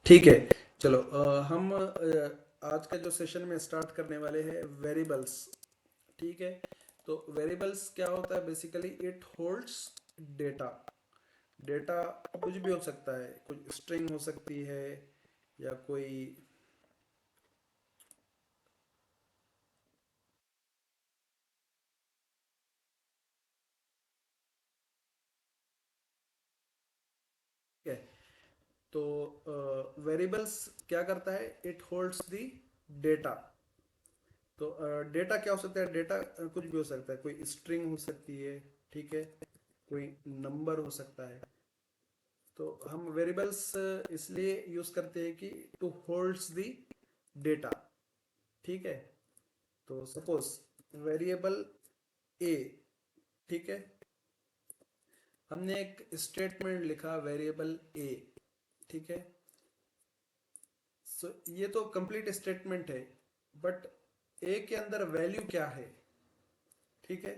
ठीक है। चलो हम आज का जो सेशन में स्टार्ट करने वाले हैं वेरिएबल्स। ठीक है। तो वेरिएबल्स क्या होता है? Basically it holds data. Data कुछ भी हो सकता है, कुछ स्ट्रिंग हो सकती है या कोई। ठीक है। तो वेरिएबल्स क्या करता है? It holds the data. तो डेटा क्या हो सकता है? डेटा कुछ भी हो सकता है, कोई स्ट्रिंग हो सकती है। ठीक है। कोई नंबर हो सकता है। तो हम वेरिएबल्स इसलिए यूज करते हैं कि टू होल्ड्स द डेटा। ठीक है। तो सपोज वेरिएबल ए। ठीक है। हमने एक स्टेटमेंट लिखा वेरिएबल ए। ठीक है। सो ये तो कंप्लीट स्टेटमेंट है, बट ए के अंदर वैल्यू क्या है? ठीक है।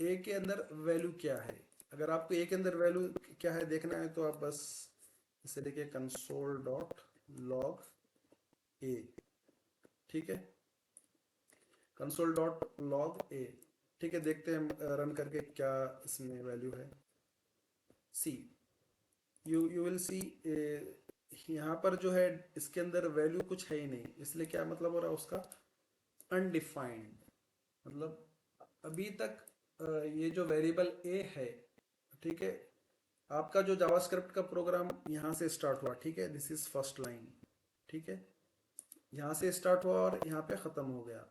ए के अंदर वैल्यू क्या है? अगर आपको ए के अंदर वैल्यू क्या है देखना है तो आप बस इसे देखिए, कंसोल डॉट लॉग ए। ठीक है। कंसोल डॉट लॉग ए। ठीक है, देखते हैं रन करके क्या इसमें वैल्यू है। सी, यू विल सी। यहाँ पर जो है इसके अंदर वैल्यू कुछ है ही नहीं, इसलिए क्या मतलब हो रहा है उसका? अनडिफाइंड। मतलब अभी तक ये जो वेरिएबल ए है, ठीक है, आपका जो जावास्क्रिप्ट का प्रोग्राम यहाँ से स्टार्ट हुआ। ठीक है, दिस इज फर्स्ट लाइन। ठीक है। यहाँ से स्टार्ट हुआ और यहाँ पे खत्म हो गया।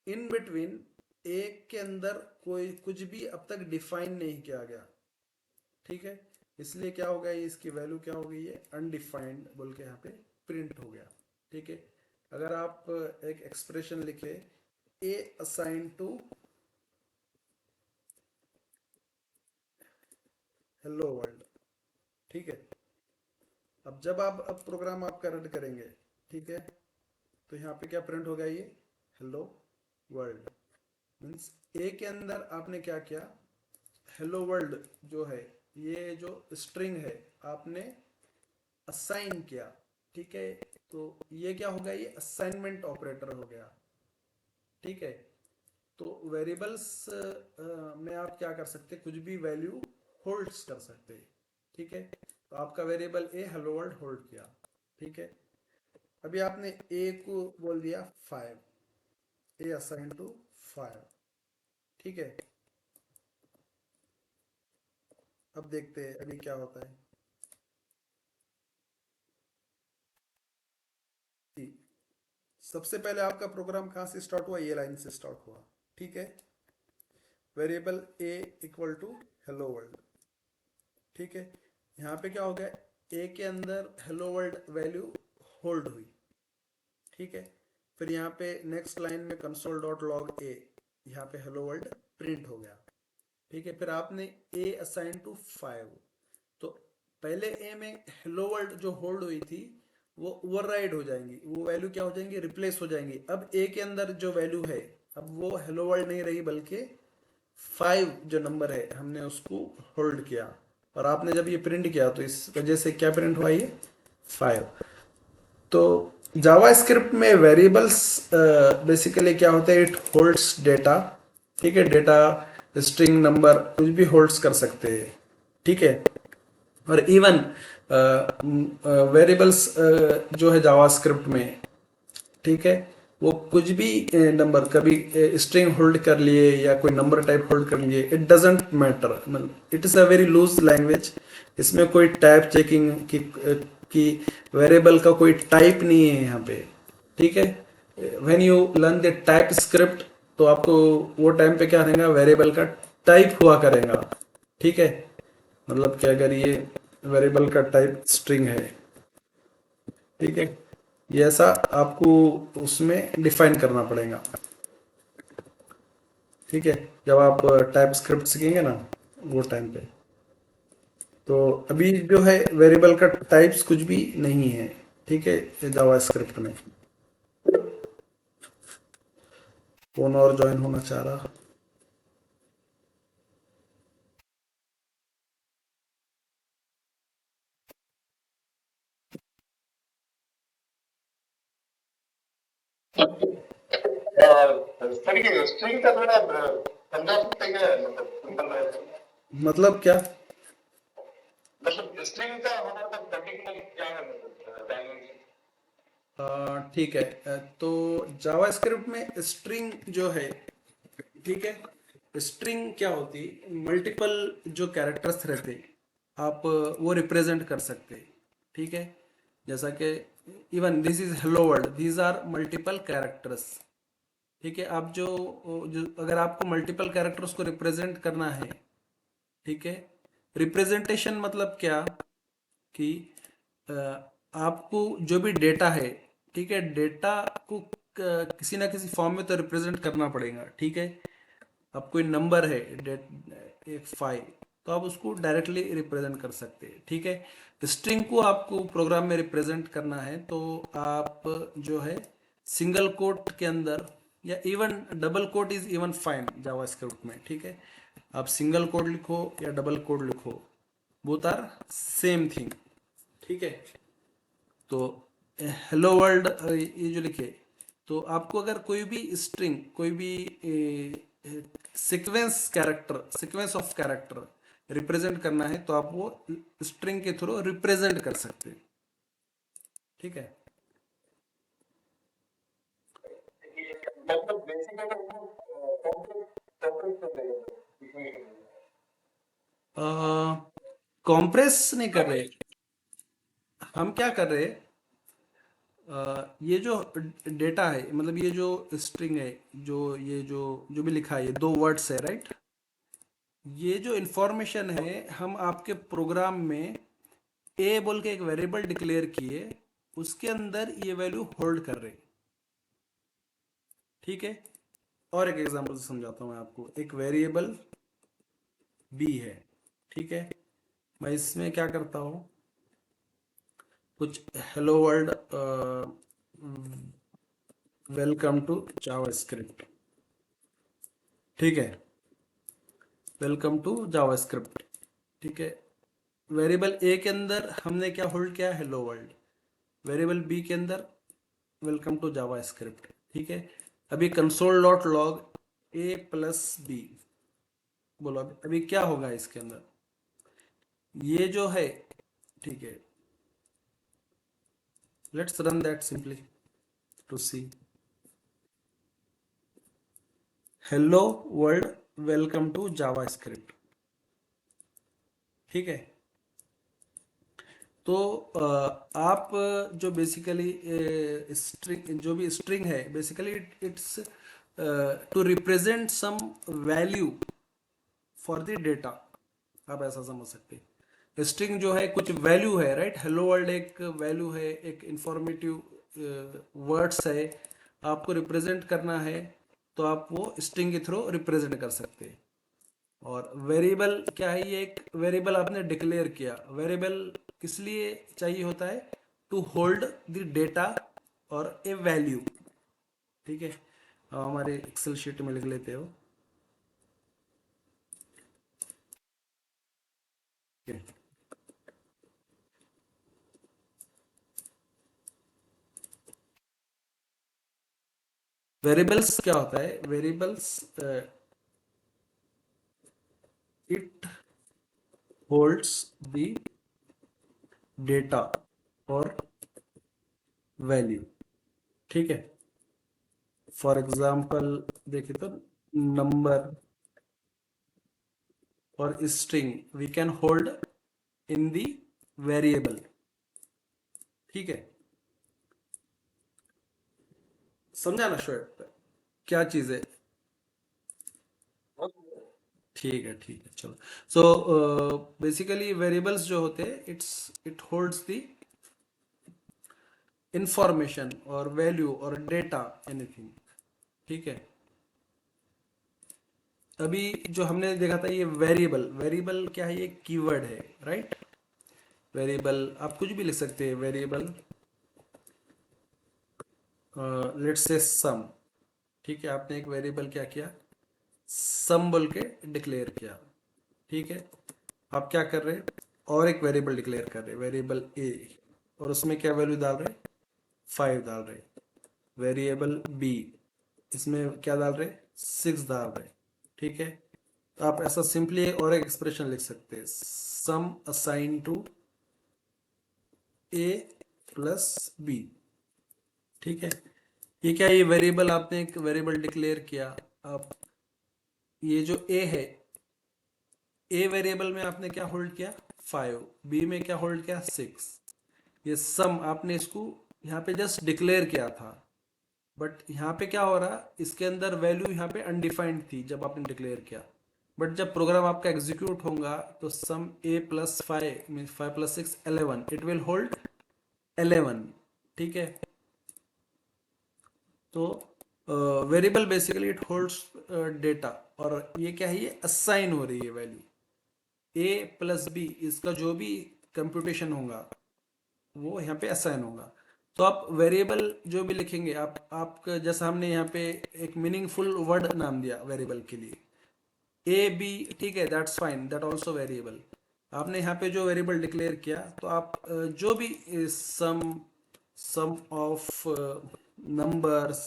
इन बिटवीन एक के अंदर कोई कुछ भी अब तक डिफाइन नहीं किया गया। ठीक है। इसलिए क्या हो गया, ये इसकी वैल्यू क्या हो गई है? अनडिफाइंड बोल के यहाँ पे प्रिंट हो गया। ठीक है। अगर आप एक एक्सप्रेशन लिखे, ए असाइन टू हेलो वर्ल्ड। ठीक है। अब जब आप अब प्रोग्राम आपका रन करेंगे, ठीक है, तो यहाँ पे क्या प्रिंट होगा? ये हेलो वर्ल्ड। मीन्स ए के अंदर आपने क्या किया? हेलो वर्ल्ड जो है, ये जो स्ट्रिंग है, आपने असाइन किया। ठीक है। तो ये क्या हो गया? ये असाइनमेंट ऑपरेटर हो गया। ठीक है। तो वेरिएबल्स में आप क्या कर सकते हैं? कुछ भी वैल्यू होल्ड्स कर सकते हैं। ठीक है। तो आपका वेरिएबल ए हेलो वर्ल्ड होल्ड किया। ठीक है। अभी आपने ए को बोल दिया 5, ए असाइन टू 5। ठीक है। अब देखते हैं अभी क्या होता है। जी, सबसे पहले आपका प्रोग्राम कहाँ से स्टार्ट हुआ? ये लाइन से स्टार्ट हुआ। ठीक है। Variable A equal to hello world. ठीक है। यहाँ पे क्या हो गया? ए के अंदर हेलो वर्ल्ड वैल्यू होल्ड हुई। ठीक है। फिर यहाँ पे नेक्स्ट लाइन में कंसोल डॉट लॉग ए, यहाँ पे हेलो वर्ल्ड प्रिंट हो गया। ठीक है। फिर आपने ए असाइन टू 5। तो पहले ए में हेलो वर्ल्ड जो होल्ड हुई थी वो ओवरराइड हो जाएंगी, वो वैल्यू क्या हो जाएंगी? रिप्लेस हो जाएंगी। अब ए के अंदर जो वैल्यू है, अब वो हेलो वर्ल्ड नहीं रही, बल्कि 5 जो नंबर है हमने उसको होल्ड किया। और आपने जब ये प्रिंट किया तो इस वजह से क्या प्रिंट हुआ? ये 5। तो जावा स्क्रिप्ट में वेरिएबल्स बेसिकली क्या होता है? It holds data. ठीक है। डेटा, स्ट्रिंग, नंबर कुछ भी होल्ड्स कर सकते हैं। ठीक है। और इवन वेरिएबल्स जो है जावा स्क्रिप्ट में, ठीक है, वो कुछ भी नंबर, कभी स्ट्रिंग होल्ड कर लिए या कोई नंबर टाइप होल्ड कर लिए, इट डजेंट मैटर। मतलब it is a very loose language. इसमें कोई टाइप चेकिंग की वेरिएबल का कोई टाइप नहीं है यहाँ पे। ठीक है। When you learn the type script, तो आपको वो टाइम पे क्या रहेगा? वेरिएबल का टाइप हुआ करेगा। ठीक है। मतलब कि अगर ये वेरिएबल का टाइप स्ट्रिंग है, ठीक है, ये ऐसा आपको उसमें डिफाइन करना पड़ेगा। ठीक है। जब आप टाइप स्क्रिप्ट सीखेंगे ना, वो टाइम पे। तो अभी जो है वेरिएबल का टाइप्स कुछ भी नहीं है। ठीक है, जावा स्क्रिप्ट में। कौन और ज्वाइन होना चाह रहा? सर ये स्ट्रिंग का थोड़ा समझा सकते हैं क्या, मतलब सिंपल वे में? मतलब क्या? मतलब स्ट्रिंग का हमारा पर्टिकुलर क्या है, मतलब डायमेंशन? ठीक है। तो जावास्क्रिप्ट में स्ट्रिंग जो है, ठीक है, स्ट्रिंग क्या होती, मल्टीपल जो कैरेक्टर्स रहते, आप वो रिप्रेजेंट कर सकते, ठीक है। जैसा कि even this is hello world, these are multiple characters, ठीक है। आप जो अगर आपको मल्टीपल कैरेक्टर्स को रिप्रेजेंट करना है, ठीक है, रिप्रेजेंटेशन मतलब क्या, कि अ, आपको जो भी डेटा है, ठीक है, डेटा को किसी ना किसी फॉर्म में तो रिप्रेजेंट करना पड़ेगा, ठीक है। अब कोई नंबर है, डेट एक 5, तो आप उसको डायरेक्टली रिप्रेजेंट कर सकते हैं, ठीक है। स्ट्रिंग को आपको प्रोग्राम में रिप्रेजेंट करना है तो आप जो है सिंगल कोट के अंदर, या even double quote is even fine JavaScript में, ठीक है। आप सिंगल कोड लिखो या डबल कोड लिखो, बोथ आर सेम थिंग, ठीक है। तो हेलो वर्ल्ड ये जो लिखे, तो आपको अगर कोई भी स्ट्रिंग, कोई भी सीक्वेंस ऑफ कैरेक्टर रिप्रेजेंट करना है तो आप वो स्ट्रिंग के थ्रू रिप्रेजेंट कर सकते हैं, ठीक है। मतलब बेसिकली हम कंप्रेस कर देंगे। कॉम्प्रेस नहीं कर रहे, हम क्या कर रहे, ये जो डेटा है, मतलब ये जो स्ट्रिंग है, जो ये जो भी लिखा है, ये दो वर्ड्स है, राइट। ये जो इंफॉर्मेशन है हम आपके प्रोग्राम में ए बोल के एक वेरिएबल डिक्लेयर किए, उसके अंदर ये वैल्यू होल्ड कर रहे, ठीक है। और एक एग्जांपल से समझाता हूँ मैं आपको। एक वेरिएबल बी है, ठीक है। मैं इसमें क्या करता हूँ, कुछ hello world welcome to JavaScript, ठीक है, वेलकम टू जावास्क्रिप्ट, ठीक है। वेरिएबल ए के अंदर हमने क्या होल्ड किया, हेलो वर्ल्ड। वेरिएबल बी के अंदर वेलकम टू जावा स्क्रिप्ट, ठीक है। अभी कंसोल डॉट लॉग ए प्लस बी, बोलो अभी क्या होगा इसके अंदर, ये जो है, ठीक है। Let's run that simply to see. Hello world welcome to JavaScript, ठीक है। तो आप जो बेसिकली स्ट्रिंग, जो भी स्ट्रिंग है, basically it's to represent some value for the data, आप ऐसा समझ सकते हैं। स्ट्रिंग जो है कुछ वैल्यू है, राइट। हेलो वर्ल्ड एक वैल्यू है, एक इंफॉर्मेटिव वर्ड्स है, आपको रिप्रेजेंट करना है तो आप वो स्ट्रिंग के थ्रू रिप्रेजेंट कर सकते हैं। और वेरिएबल क्या है, ये एक वेरिएबल आपने डिक्लेयर किया। वेरिएबल किस लिए चाहिए होता है, टू होल्ड द डेटा और ए वैल्यू, ठीक है। अब हमारे एक्सेल शीट में लिख लेते हो, वेरिएबल्स क्या होता है, variables it holds the data और वैल्यू, ठीक है। फॉर एग्जाम्पल देखिए तो नंबर और string we can hold in the variable, ठीक है। समझा ना श्वेत, क्या चीज है? ठीक है, ठीक है, चलो। सो बेसिकली वेरिएबल्स जो होते हैं, इट होल्ड्स द इंफॉर्मेशन और वैल्यू और डेटा, एनीथिंग, ठीक है। अभी जो हमने देखा था ये वेरिएबल, वेरिएबल क्या है, ये कीवर्ड है, राइट। वेरिएबल आप कुछ भी लिख सकते हैं, वेरिएबल लेट्स से सम, ठीक है। आपने एक वेरिएबल क्या किया, सम बोल के डिक्लेयर किया, ठीक है। आप क्या कर रहे हैं, और एक वेरिएबल डिक्लेयर कर रहे हैं, वेरिएबल ए, और उसमें क्या वैल्यू डाल रहे हैं, 5 डाल रहे हैं, वेरिएबल बी, इसमें क्या डाल रहे, 6 डाल रहे, ठीक है। तो आप ऐसा सिंपली और एक एक्सप्रेशन लिख सकते हैं, sum assign to A plus B, ठीक है। ये क्या, ये वेरिएबल, आपने एक वेरिएबल डिक्लेयर किया। अब ये जो ए है, ए वेरिएबल में आपने क्या होल्ड किया, 5, बी में क्या होल्ड किया, 6। ये सम आपने इसको यहाँ पे जस्ट डिक्लेयर किया था, बट यहाँ पे क्या हो रहा, इसके अंदर वैल्यू यहाँ पे अनडिफाइंड थी जब आपने डिक्लेयर किया, बट जब प्रोग्राम आपका एग्जीक्यूट होगा तो sum A plus 5 mean 5 plus 6 11, it will hold 11, ठीक है। तो variable basically it holds data, और ये क्या है, ये असाइन हो रही है वैल्यू ए प्लस बी, इसका जो भी कंप्यूटेशन होगा वो यहाँ पे असाइन होगा। तो आप वेरिएबल जो भी लिखेंगे, आप जैसा हमने यहाँ पे एक मीनिंगफुल वर्ड नाम दिया वेरिएबल के लिए, ए बी, ठीक है, that's fine, that also variable. आपने यहाँ पे जो वेरिएबल डिक्लेयर किया, तो आप जो भी sum sum of numbers,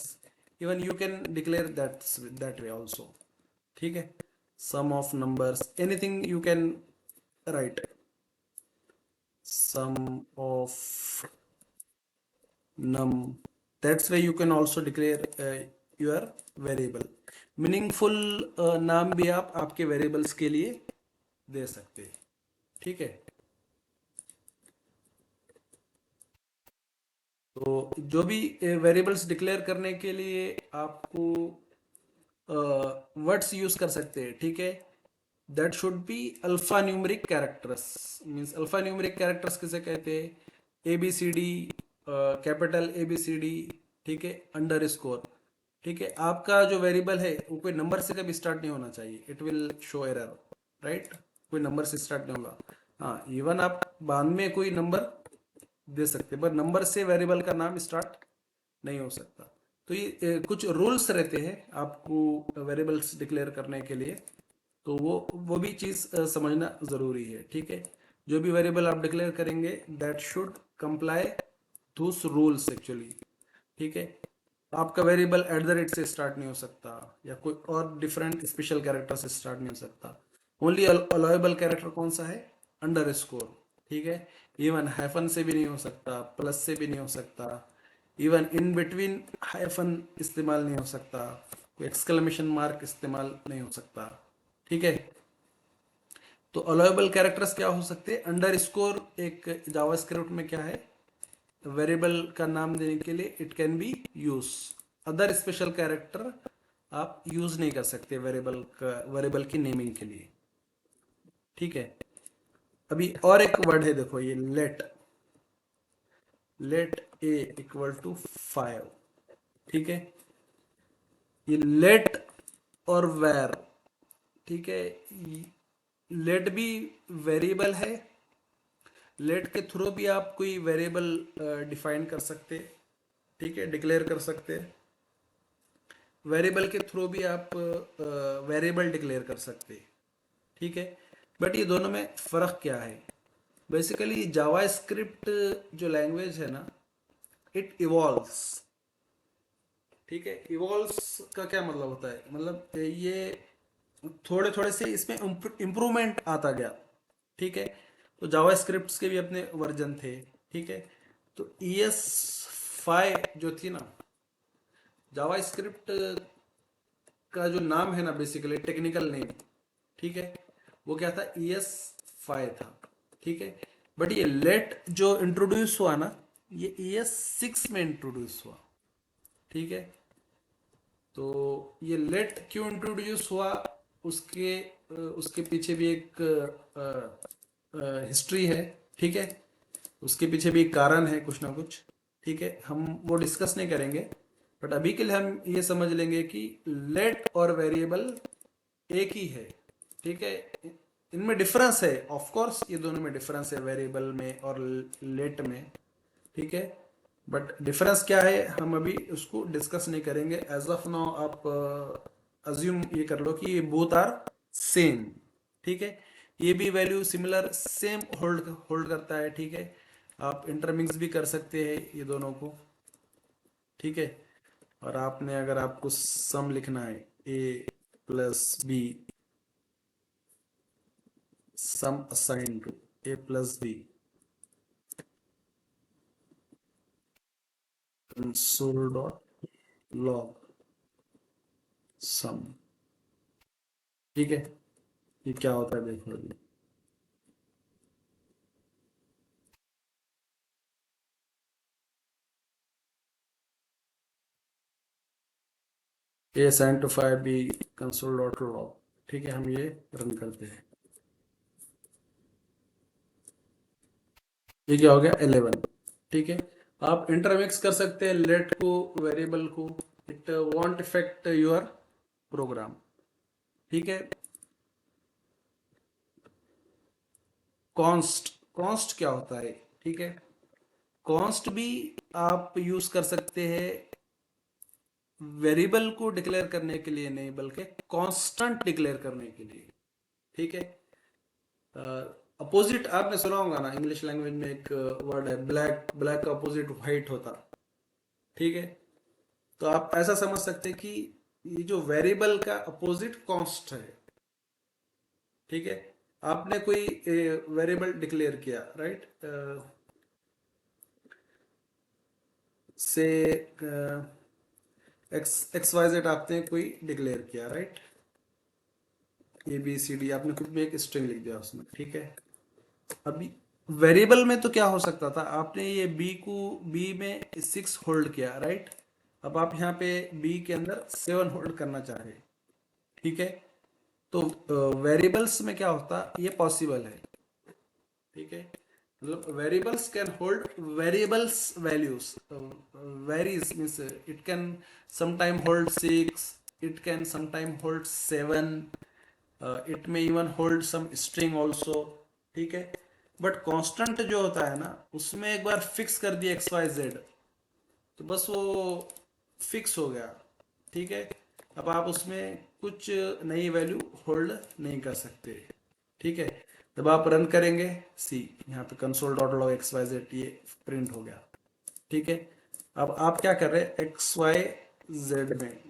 even you can declare that way also, ठीक है। Sum of numbers, anything you can write, sum of num, that's why you can also declare your variable, meaningful नाम भी आप आपके वेरिएबल्स के लिए दे सकते हैं, ठीक है। तो जो भी वेरिएबल्स डिक्लेयर करने के लिए आपको वर्ड्स यूज कर सकते हैं, ठीक है। That should be alpha numeric characters, means alpha numeric characters किसे कहते हैं, A B C D, capital A B C D, ठीक है, अंडर स्कोर, ठीक है। आपका जो वेरिएबल है वो कोई नंबर से कभी स्टार्ट नहीं होना चाहिए, it will show error, right, कोई नंबर से स्टार्ट नहीं होगा। हाँ, इवन आप बाद में कोई नंबर दे सकते हैं, पर नंबर से वेरिएबल का नाम स्टार्ट नहीं हो सकता। तो ये कुछ रूल्स रहते हैं आपको वेरिएबल्स डिक्लेयर करने के लिए, तो वो भी चीज़ समझना ज़रूरी है, ठीक है। जो भी वेरिएबल आप डिक्लेयर करेंगे that should comply those rules actually, ठीक है। आपका वेरिएबल एट द रेट से स्टार्ट नहीं हो सकता, या कोई और डिफरेंट स्पेशल कैरेक्टर से स्टार्ट नहीं हो सकता। ओनली अलाउएबल कैरेक्टर कौन सा है, अंडर स्कोर, ठीक है। इवन हाइफन से भी नहीं हो सकता, प्लस से भी नहीं हो सकता, इवन इन बिटवीन हाइफन इस्तेमाल नहीं हो सकता, कोई एक्सक्लेमेशन मार्क इस्तेमाल नहीं हो सकता, ठीक है। तो अलाउएबल कैरेक्टर्स क्या हो सकते हैं, अंडर स्कोर एक जावास्क्रिप्ट में क्या है, वेरिएबल का नाम देने के लिए it can be use, other special character आप यूज नहीं कर सकते वेरिएबल की नेमिंग के लिए, ठीक है। अभी और एक वर्ड है, देखो ये let, let A equal to 5, ठीक है। ये लेट और वेर, ठीक है, लेट भी वेरिएबल है, लेट के थ्रू भी आप कोई वेरिएबल डिफाइन कर सकते, ठीक है, डिक्लेयर कर सकते। वेरिएबल के थ्रू भी आप वेरिएबल डिक्लेयर कर सकते, ठीक है। बट ये दोनों में फ़र्क क्या है, बेसिकली जावास्क्रिप्ट जो लैंग्वेज है ना, इट इवॉल्व्स, ठीक है। इवॉल्व्स का क्या मतलब होता है, मतलब ये थोड़े थोड़े से इसमें इम्प्रूवमेंट आता गया, ठीक है। तो जावास्क्रिप्ट के भी अपने वर्जन थे, ठीक है। तो ES5 जो थी ना, जावास्क्रिप्ट का जो नाम है ना, बेसिकली टेक्निकल नेम, ठीक है, वो क्या था, ES5 था, ठीक है। बट ये लेट जो इंट्रोड्यूस हुआ ना, ये ES6 में इंट्रोड्यूस हुआ, ठीक है। तो ये लेट क्यों इंट्रोड्यूस हुआ, उसके उसके पीछे भी एक हिस्ट्री है, ठीक है। उसके पीछे भी एक कारण है कुछ ना कुछ, ठीक है। हम वो डिस्कस नहीं करेंगे, बट अभी के लिए हम ये समझ लेंगे कि लेट और वेरिएबल एक ही है, ठीक है। इनमें डिफरेंस है, ऑफ कोर्स ये दोनों में डिफरेंस है, वेरिएबल में और लेट में, ठीक है। बट डिफरेंस क्या है हम अभी उसको डिस्कस नहीं करेंगे। एज ऑफ नाउ आप अज्यूम ये कर लो कि ये बोथ आर सेम, ठीक है। ये भी वैल्यू सिमिलर सेम होल्ड करता है, ठीक है। आप इंटरमिक्स भी कर सकते हैं ये दोनों को, ठीक है। और आपने अगर आपको सम लिखना है A plus B sum assign to A plus B console dot log sum, ठीक है। ये क्या होता है देखो अभी, A assign to 5 B console dot log, ठीक है। हम ये रन करते हैं, ये क्या हो गया 11, ठीक है। आप इंटरमिक्स कर सकते हैं लेट को वेरिएबल को, it won't effect your program, ठीक है। कॉन्स्ट, कॉन्स्ट क्या होता है, ठीक है। कॉन्स्ट भी आप यूज कर सकते हैं वेरिएबल को डिक्लेयर करने के लिए नहीं, बल्कि कांस्टेंट डिक्लेयर करने के लिए, ठीक है। अपोजिट आपने सुना होगा ना, इंग्लिश लैंग्वेज में एक वर्ड है ब्लैक, ब्लैक का अपोजिट व्हाइट होता, ठीक है। तो आप ऐसा समझ सकते हैं कि ये जो वेरिएबल का अपोजिट कॉन्स्ट है, ठीक है। आपने कोई वेरिएबल डिक्लेयर किया, right, say X Y Z आपने कोई डिक्लेयर किया, right, A B C D आपने कुछ भी एक स्ट्रिंग लिख दिया उसमें, ठीक है। अभी वेरिएबल में तो क्या हो सकता था, आपने ये बी को, बी में 6 होल्ड किया, राइट। अब आप यहाँ पे बी के अंदर 7 होल्ड करना चाह रहे, ठीक है। तो वेरिएबल्स में क्या होता, ये पॉसिबल है, ठीक है। मतलब variables can hold variables values, varies means it can sometime hold 6, it can sometime hold 7, it may even hold some string also, ठीक है। बट कांस्टेंट जो होता है ना, उसमें एक बार फिक्स कर दिया एक्स वाई जेड, तो बस वो फिक्स हो गया, ठीक है। अब आप उसमें कुछ नई वैल्यू होल्ड नहीं कर सकते, ठीक है। जब आप रन करेंगे, सी यहाँ पे console dot log X Y Z ये प्रिंट हो गया, ठीक है। अब आप क्या कर रहे हैं, एक्स वाई जेड में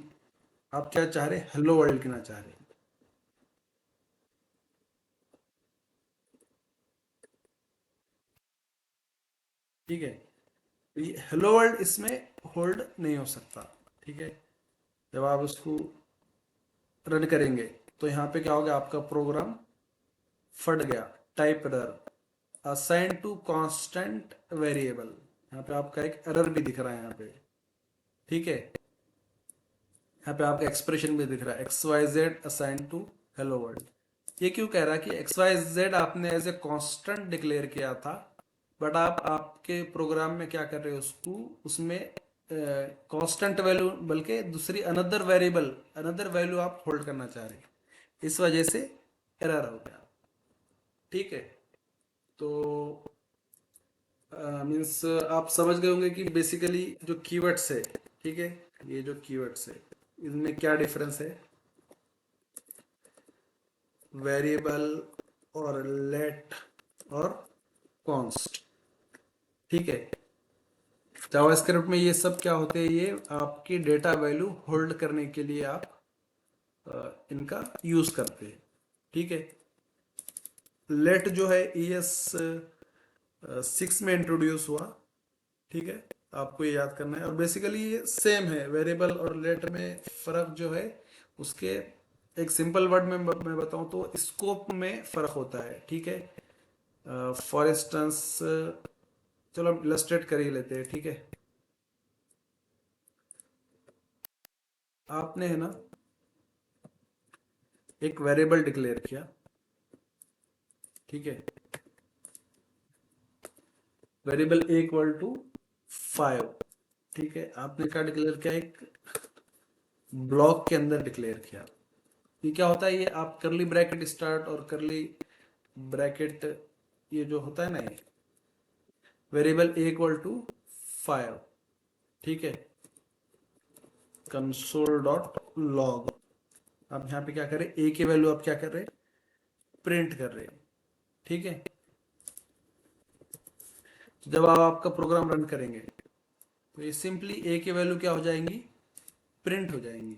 आप क्या चाह रहे हैं, हेलो वर्ल्ड लिखना चाह रहे हैं, ठीक है। ये हेलो वर्ल्ड इसमें होल्ड नहीं हो सकता, ठीक है। जब आप उसको रन करेंगे तो यहाँ पे क्या हो गया, आपका प्रोग्राम फट गया, type error assign to constant variable, यहाँ पे आपका एक एरर भी दिख रहा है यहाँ पे, ठीक है। यहाँ पे आपका एक्सप्रेशन भी दिख रहा है X Y Z assign to hello world. ये क्यों कह रहा है कि एक्स वाई जेड आपने एज ए कांस्टेंट डिक्लेयर किया था, बट आप आपके प्रोग्राम में क्या कर रहे हो, उसको उसमें कांस्टेंट वैल्यू बल्कि दूसरी अनदर वेरिएबल, अनदर वैल्यू आप होल्ड करना चाह रहे हैं, इस वजह से एरर हो गया, ठीक है। तो मीन्स आप समझ गए होंगे कि बेसिकली जो कीवर्ड्स है, ठीक है, ये जो कीवर्ड्स है इनमें क्या डिफरेंस है, वेरिएबल और लेट और कॉन्स्ट, ठीक है। जावास्क्रिप्ट में ये सब क्या होते हैं, ये आपकी डेटा वैल्यू होल्ड करने के लिए आप इनका यूज करते हैं, ठीक है। लेट जो है ES 6 में इंट्रोड्यूस हुआ, ठीक है। आपको ये याद करना है, और बेसिकली ये सेम है, वेरिएबल और लेट में फर्क जो है उसके, एक सिंपल वर्ड में मैं बताऊं तो स्कोप में फर्क होता है, ठीक है। फॉर इंस्टेंस चलो हम इलस्ट्रेट कर ही लेते हैं, ठीक है। आपने है ना एक वेरिएबल डिक्लेयर किया, ठीक है। वेरिएबल ए इक्वल टू 5, ठीक है। आपने क्या डिक्लेयर किया, एक ब्लॉक के अंदर डिक्लेयर किया। ये क्या होता है, ये आप करली ब्रैकेट स्टार्ट और करली ब्रैकेट, ये जो होता है ना, ये वेरिएबल ए इक्वल टू 5, ठीक है। कंसोल डॉट लॉग, आप यहाँ पे क्या कर रहे हैं, ए की वैल्यू आप क्या कर रहे हैं, प्रिंट कर रहे हैं, ठीक है। तो जब आप आपका प्रोग्राम रन करेंगे तो ये सिंपली ए की वैल्यू क्या हो जाएंगी, प्रिंट हो जाएंगी।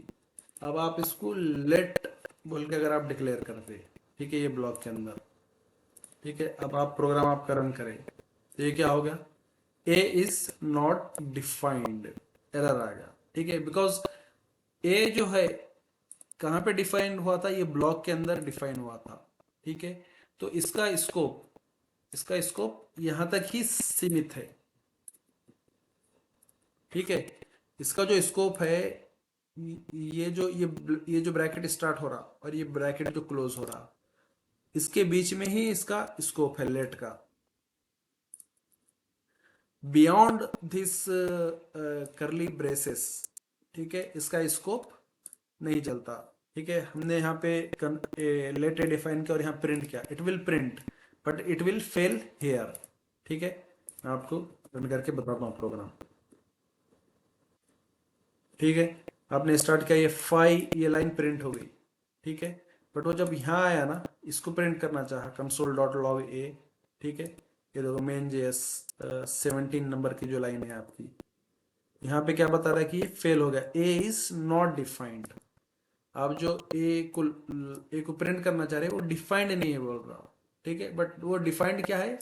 अब आप इसको लेट बोल के अगर आप डिक्लेयर करते, ठीक है, ये ब्लॉक के अंदर, ठीक है, अब आप प्रोग्राम आपका रन करें तो ये क्या हो गया, ए इज नॉट डिफाइंड, एरर आ गया, ठीक है, बिकॉज ए जो है कहाँ पे डिफाइन हुआ था, ये ब्लॉक के अंदर डिफाइन हुआ था, ठीक है। तो इसका स्कोप यहां तक ही सीमित है, ठीक है। इसका जो स्कोप है, ये जो ब्रैकेट स्टार्ट हो रहा और ये ब्रैकेट जो क्लोज हो रहा, इसके बीच में ही इसका स्कोप है लेट का। बियॉन्ड दिस करली ब्रेसेस, ठीक है, इसका स्कोप नहीं चलता, ठीक है। हमने यहाँ पे लेट ए डिफाइन किया और यहाँ प्रिंट किया, it will print but it will fail here, ठीक है। मैं आपको रन करके बताता हूँ प्रोग्राम, ठीक है। आपने स्टार्ट किया, ये लाइन प्रिंट हो गई, ठीक है। बट वो जब यहाँ आया ना, इसको प्रिंट करना चाहा कंसोल डॉट लॉग ए, ठीक है, ये देखो मेन जेएस 17 नंबर की जो लाइन है आपकी, यहाँ पे क्या बता रहा है कि ये फेल हो गया, ए इज नॉट डिफाइंड। आप जो ए को प्रिंट करना चाह रहे हैं वो डिफाइंड नहीं है बोल रहा, ठीक है, बट वो डिफाइंड क्या है,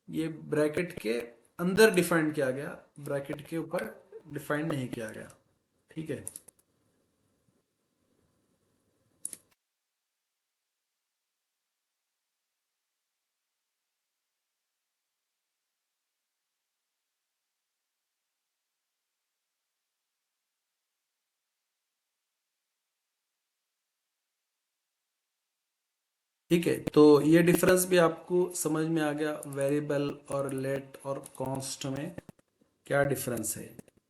ये ब्रैकेट के अंदर डिफाइंड किया गया, ब्रैकेट के ऊपर डिफाइंड नहीं किया गया, ठीक है। ठीक है, तो ये डिफरेंस भी आपको समझ में आ गया, वेरिएबल और लेट और कॉन्स्ट में क्या डिफरेंस है,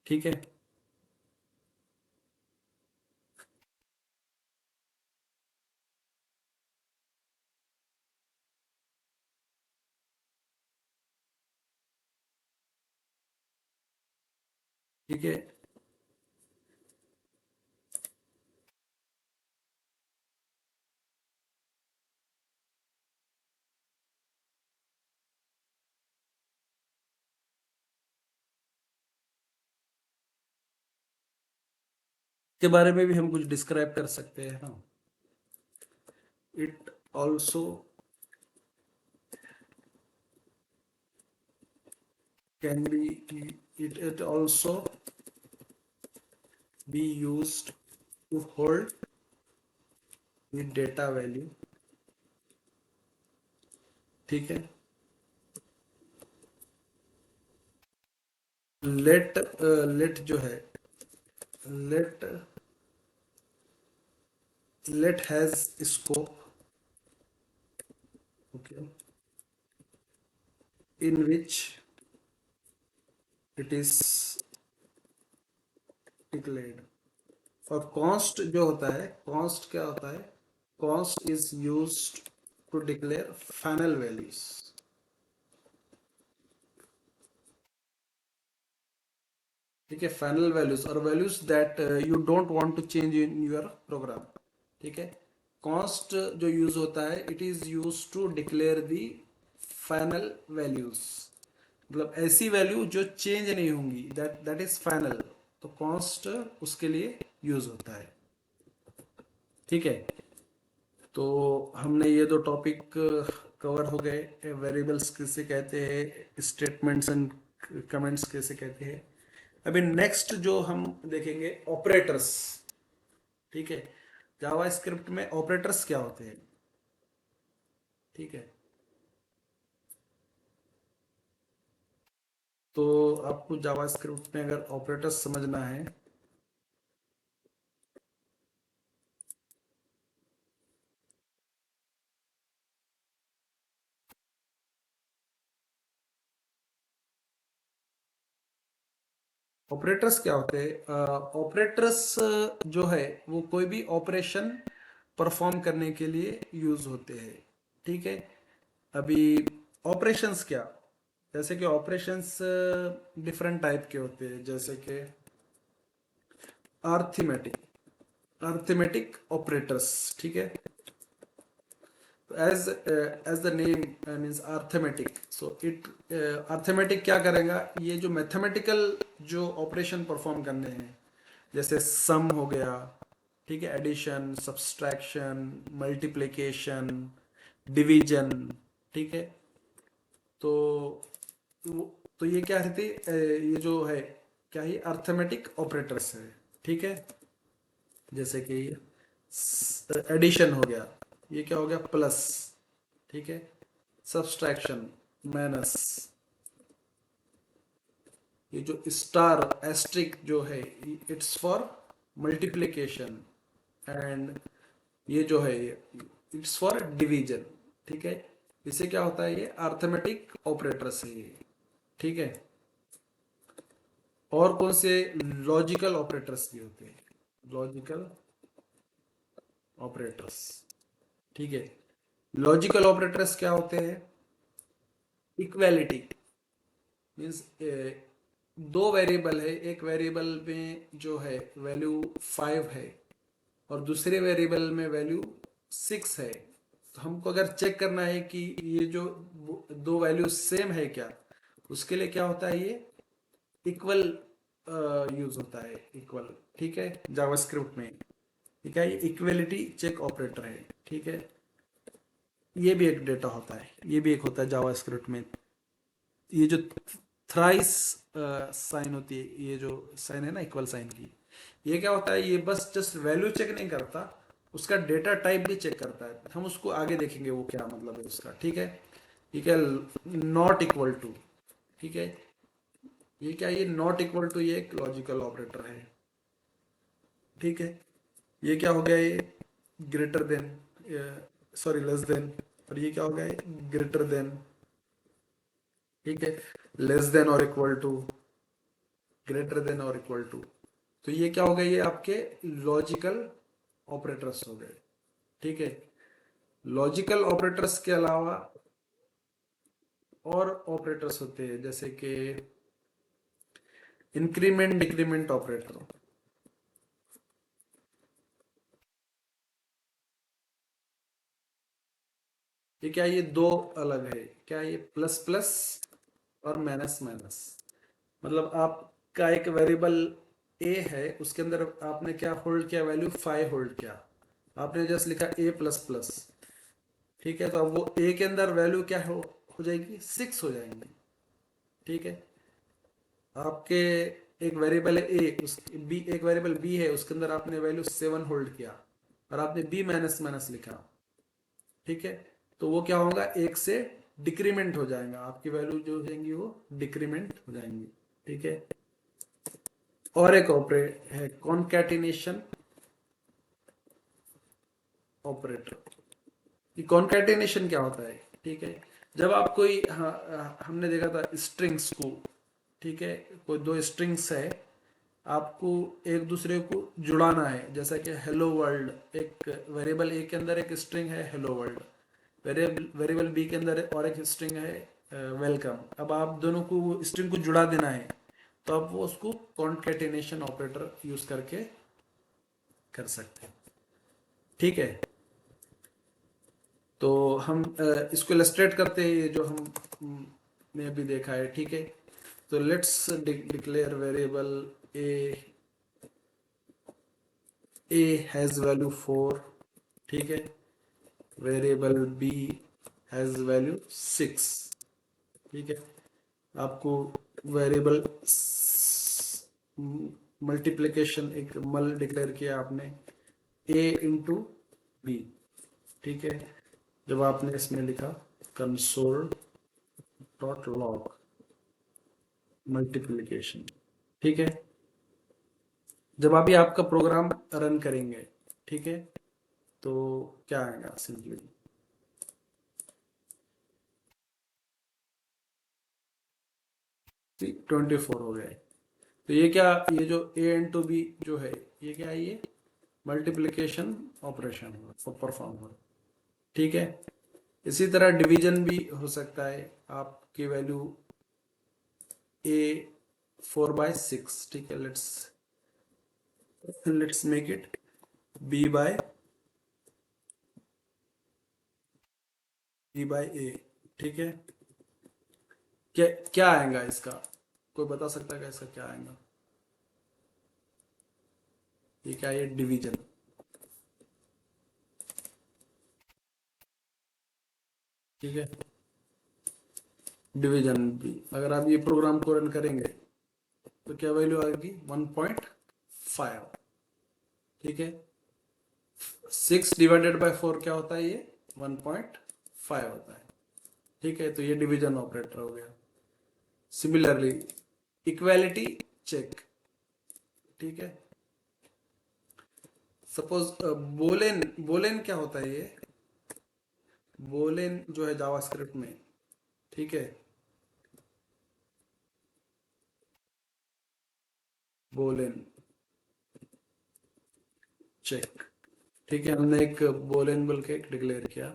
ठीक है। ठीक है, के बारे में भी हम कुछ डिस्क्राइब कर सकते हैं ना। It also can be, it also be used to hold the data value, ठीक है। लेट जो है, let let has scope, okay, in which it is declared. और कॉन्स्ट जो होता है, कॉन्स्ट क्या होता है, const is used to declare final values, ठीक है, फाइनल वैल्यूज और values that you don't want to change in your program, ठीक है। कॉन्स्ट जो यूज होता है, it is use to declare the final values, मतलब ऐसी वैल्यू जो चेंज नहीं होंगी, दैट इज फाइनल, तो कॉन्स्ट उसके लिए यूज होता है, ठीक है। तो हमने ये दो टॉपिक कवर हो गए, वेरिएबल्स कैसे कहते हैं, स्टेटमेंट्स एंड कमेंट्स कैसे कहते हैं। अभी नेक्स्ट जो हम देखेंगे ऑपरेटर्स, ठीक है। जावा स्क्रिप्ट में ऑपरेटर्स क्या होते हैं, ठीक है। तो आपको जावा स्क्रिप्ट में अगर ऑपरेटर्स समझना है, ऑपरेटर्स क्या होते हैं, ऑपरेटर्स जो है वो कोई भी ऑपरेशन परफॉर्म करने के लिए यूज होते हैं, ठीक है। अभी ऑपरेशंस क्या, जैसे कि ऑपरेशंस डिफरेंट टाइप के होते हैं, जैसे कि अर्थमेटिक, अर्थमेटिक ऑपरेटर्स, ठीक है। as the name means arithmetic, so it arithmetic क्या करेगा, ये जो मैथमेटिकल जो ऑपरेशन परफॉर्म करने हैं, जैसे सम हो गया, ठीक है, एडिशन, सब्सट्रैक्शन, मल्टीप्लिकेशन, डिवीजन, ठीक है। तो तो ये क्या रहती ये जो है क्या, ये अर्थमेटिक ऑपरेटर्स है, ठीक है। जैसे कि एडिशन हो गया, ये क्या हो गया, प्लस, ठीक है। Subtraction, minus. ये जो स्टार एस्ट्रिक जो है, इट्स फॉर मल्टीप्लिकेशन। एंड ये जो है इट्स फॉर डिवीजन, ठीक है। इससे क्या होता है, ये अर्थमेटिक ऑपरेटर्स है ये, ठीक है। और कौन से लॉजिकल ऑपरेटर्स भी होते हैं, लॉजिकल ऑपरेटर्स, ठीक है। लॉजिकल ऑपरेटर्स क्या होते हैं, इक्वालिटी मीन्स दो वेरिएबल है, एक वेरिएबल में जो है वैल्यू 5 है और दूसरे वेरिएबल में वैल्यू 6 है। तो हमको अगर चेक करना है कि ये जो दो वैल्यू सेम है क्या, उसके लिए क्या होता है, ये इक्वल यूज होता है, इक्वल, ठीक है, जावास्क्रिप्ट में। ठीक है, ये इक्वलिटी चेक ऑपरेटर है, ठीक है। ये भी एक डेटा होता है, ये भी एक होता है जावास्क्रिप्ट में। ये जो थ्राइस साइन होती है, ये जो साइन है ना इक्वल साइन की, ये क्या होता है, ये बस जस्ट वैल्यू चेक नहीं करता, उसका डेटा टाइप भी चेक करता है। हम उसको आगे देखेंगे वो क्या मतलब है उसका, ठीक है। ठीक है, नॉट इक्वल टू, ठीक है, ये क्या, ये नॉट इक्वल टू ये एक लॉजिकल ऑपरेटर है, ठीक है। ये क्या हो गया, ये greater than, sorry less than, और ये क्या हो गया, ग्रेटर देन, ठीक है, लेस देन और इक्वल टू, ग्रेटर देन और इक्वल टू। तो ये क्या हो गए, ये आपके लॉजिकल ऑपरेटर्स हो गए, ठीक है। लॉजिकल ऑपरेटर्स के अलावा और ऑपरेटर्स होते हैं, जैसे कि इंक्रीमेंट डिक्रीमेंट ऑपरेटर। ये क्या, ये दो अलग है, क्या, ये प्लस प्लस और माइनस माइनस। मतलब आपका एक वेरिएबल ए है, उसके अंदर आपने क्या होल्ड किया, वैल्यू 5 होल्ड किया, आपने जस्ट लिखा ए प्लस प्लस, ठीक है। तो अब वो ए के अंदर वैल्यू क्या हो जाएगी, 6 हो जाएंगी, ठीक है। आपके एक वेरिएबल है ए, उस बी, एक वेरिएबल बी है, उसके अंदर आपने वैल्यू 7 होल्ड किया और आपने बी माइनस माइनस लिखा, ठीक है। तो वो क्या होगा, एक से डिक्रीमेंट हो जाएगा, आपकी वैल्यू जो हो जाएंगी वो डिक्रीमेंट हो जाएंगी, ठीक है। और एक ऑपरेट है कॉन्कैटिनेशन ऑपरेटर। ये कॉन्कैटिनेशन क्या होता है, ठीक है। जब आप कोई, हमने देखा था स्ट्रिंग्स को, ठीक है, कोई दो स्ट्रिंग्स है, आपको एक दूसरे को जुड़ाना है, जैसा कि हेलो वर्ल्ड, एक वेरिएबल ए के अंदर एक स्ट्रिंग है हेलो वर्ल्ड, वेरिएबल बी के अंदर और एक स्ट्रिंग है वेलकम। अब आप दोनों को स्ट्रिंग को जुड़ा देना है, तो आप वो उसको कॉन्कैटिनेशन ऑपरेटर यूज करके कर सकते हैं, ठीक है। तो हम इसको इलस्ट्रेट करते हैं, ये जो हम ने अभी देखा है, ठीक है। तो let's declare variable A has value 4, ठीक है। वेरिएबल बी हैज वैल्यू 6, ठीक है। आपको वेरिएबल मल्टीप्लिकेशन एक मल डिक्लेयर किया आपने, ए इंटू बी, ठीक है। जब आपने इसमें लिखा कंसोल डॉट लॉग मल्टीप्लिकेशन, ठीक है। जब अभी आपका प्रोग्राम रन करेंगे, ठीक है, तो क्या आएगा, सिंपली 24 हो गए। तो ये क्या, ये जो ए इंटू बी जो है, ये क्या है, ये मल्टीप्लिकेशन ऑपरेशन परफॉर्म हो, ठीक है। इसी तरह डिवीजन भी हो सकता है, आपकी वैल्यू ए 4/6, ठीक है। Let's make it B by A, ठीक है। क्या क्या आएगा इसका, कोई बता सकता है क्या इसका क्या आएगा। ये क्या है? डिवीजन। ठीक है, डिवीजन भी अगर आप ये प्रोग्राम को रन करेंगे तो क्या वैल्यू आएगी? 1.5। ठीक है, 6 डिवाइडेड बाय 4 क्या होता है? ये 1.5 होता है। ठीक है, तो ये डिवीजन ऑपरेटर हो गया। Similarly equality check. ठीक है, सपोज बोलेन, बोलेन क्या होता है? ये बोलेन जो है जावास्क्रिप्ट में, ठीक है, बोलेन चेक। ठीक है, हमने एक बोलेन बोल के डिक्लेयर किया।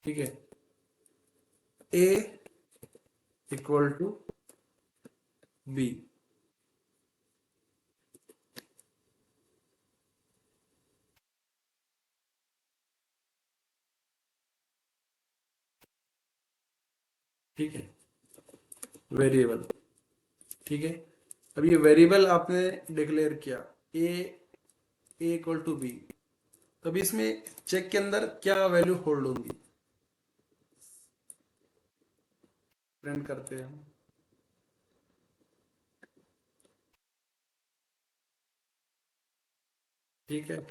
ठीक है, ए इक्वल टू बी। ठीक है, वेरिएबल। ठीक है, अब ये वेरिएबल आपने डिक्लेयर किया ए इक्वल टू बी, तब इसमें चेक के अंदर क्या वैल्यू होल्ड होंगी? प्रिंट करते हैं हम। ठीक है,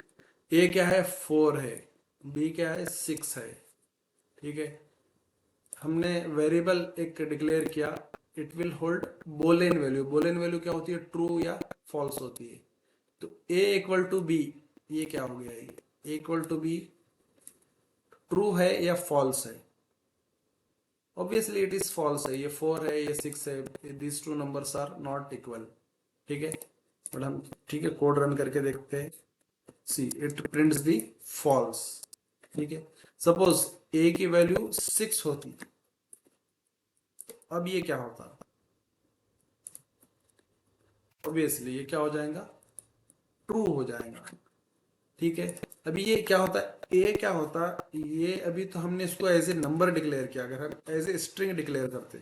ए क्या है? 4 है, बी क्या है? 6 है। ठीक है, हमने वेरिएबल एक डिक्लेयर किया, इट विल होल्ड बोलेन वैल्यू। बोलेन वैल्यू क्या होती है? ट्रू या फॉल्स होती है। तो ए इक्वल टू बी, ये क्या हो गया? ये इक्वल टू बी ट्रू है या फॉल्स है? ऑब्वियसली इट इज फॉल्स है। ये 4 है, ये 6 है, these two numbers are not equal. ठीक है, बट हम ठीक है कोड रन करके देखते हैं। See it prints the false. ठीक है, सपोज ए की वैल्यू 6 होती, अब ये क्या होता? ऑब्वियसली ये क्या हो जाएगा? ट्रू हो जाएगा। ठीक है, अभी ये क्या होता है? ए क्या होता? ये अभी तो हमने इसको एज ए नंबर डिक्लेयर किया, अगर हम एज ए स्ट्रिंग डिक्लेयर करते।